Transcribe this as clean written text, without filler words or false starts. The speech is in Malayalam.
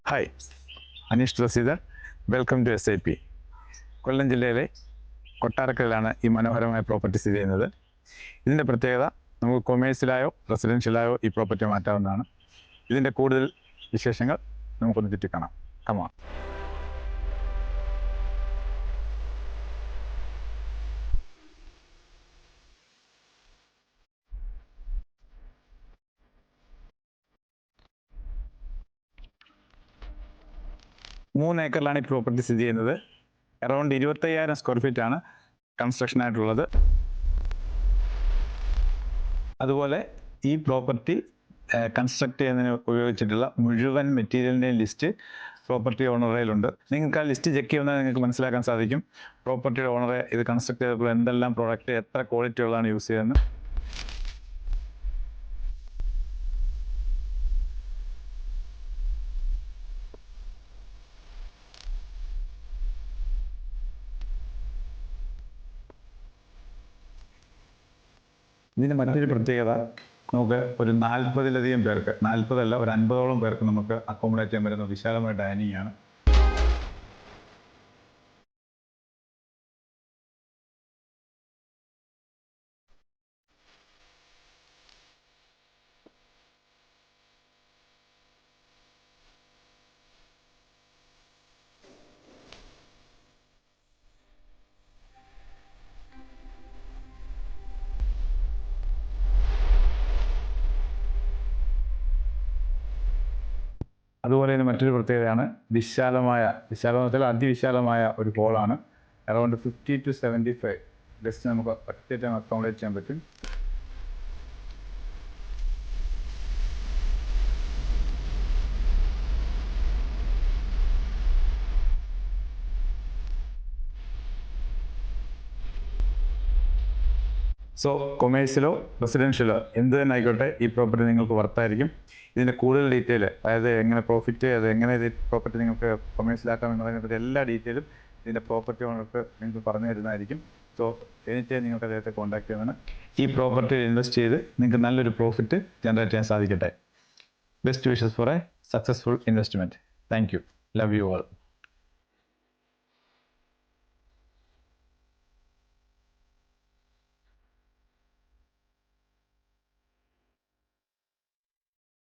ഹായ്, അനീഷ് റസീദർ. Welcome to SIP. കൊല്ലം ജില്ലയിലെ കൊട്ടാരക്കരയിലാണ് ഈ മനോഹരമായ പ്രോപ്പർട്ടി സ്ഥിതി ചെയ്യുന്നത്. ഇതിൻ്റെ പ്രത്യേകത, നമുക്ക് കൊമേഴ്സ്യലായോ റെസിഡൻഷ്യലായോ ഈ പ്രോപ്പർട്ടി മാറ്റാവുന്നതാണ്. ഇതിൻ്റെ കൂടുതൽ വിശേഷങ്ങൾ നമുക്കൊന്ന് ചുറ്റിക്കാണാം. കമാ. മൂന്ന് ഏക്കറിലാണ് ഈ പ്രോപ്പർട്ടി സ്ഥിതി ചെയ്യുന്നത്. അറൗണ്ട് 25,000 സ്ക്വയർ ഫീറ്റ് ആണ് കൺസ്ട്രക്ഷൻ ആയിട്ടുള്ളത്. അതുപോലെ ഈ പ്രോപ്പർട്ടി കൺസ്ട്രക്ട് ചെയ്യുന്നതിന് ഉപയോഗിച്ചിട്ടുള്ള മുഴുവൻ മെറ്റീരിയലിൻ്റെയും ലിസ്റ്റ് പ്രോപ്പർട്ടി ഓണറയിലുണ്ട്. നിങ്ങൾക്ക് ആ ലിസ്റ്റ് ചെക്ക് ചെയ്യുന്നത് നിങ്ങൾക്ക് മനസ്സിലാക്കാൻ സാധിക്കും പ്രോപ്പർട്ടിയുടെ ഓണറെ ഇത് കൺസ്ട്രക്ട് ചെയ്തപ്പോൾ എന്തെല്ലാം പ്രോഡക്റ്റ് എത്ര ക്വാളിറ്റി ഉള്ളതാണ് യൂസ് ചെയ്തതെന്ന്. ഇതിൻ്റെ മറ്റൊരു പ്രത്യേകത, നമുക്ക് ഒരു 40-ലധികം പേർക്ക്, 40 ഒരു 50ഓളം പേർക്ക് നമുക്ക് അക്കോമഡേറ്റ് ചെയ്യാൻ പറ്റുന്ന വിശാലമായ ഡൈനിങ് ആണ്. അതുപോലെ തന്നെ മറ്റൊരു പ്രത്യേകതയാണ് വിശാലമായ അതിവിശാലമായ ഒരു ഹോളാണ്. അറൗണ്ട് 50 to 75 ഗസ്റ്റ് നമുക്ക് ഒറ്റ ടൈം അക്കോമഡേറ്റ് ചെയ്യാൻ പറ്റും. സോ കൊമേഴ്സ്യലോ റെസിഡൻഷ്യലോ എന്ത് തന്നെ ആയിക്കോട്ടെ, ഈ പ്രോപ്പർട്ടി നിങ്ങൾക്ക് വർത്തായിരിക്കും. ഇതിൻ്റെ കൂടുതൽ ഡീറ്റെയിൽ, അതായത് എങ്ങനെ പ്രോഫിറ്റ്, അത് എങ്ങനെ ഇത് പ്രോപ്പർട്ടി നിങ്ങൾക്ക് കൊമേഴ്സ്യലാക്കാം എന്നതിനെപ്പറ്റി എല്ലാ ഡീറ്റെയിലും ഇതിൻ്റെ പ്രോപ്പർട്ടി ഓണർക്ക് നിങ്ങൾക്ക് പറഞ്ഞു തരുന്നതായിരിക്കും. സോ എനിട്ടൈം നിങ്ങൾക്ക് അദ്ദേഹത്തെ കോൺടാക്ട് ചെയ്യുന്നതാണ്. ഈ പ്രോപ്പർട്ടിയിൽ ഇൻവെസ്റ്റ് ചെയ്ത് നിങ്ങൾക്ക് നല്ലൊരു പ്രോഫിറ്റ് ജനറേറ്റ് ചെയ്യാൻ സാധിക്കട്ടെ. Best wishes for A successful investment. Thank you. Love you all.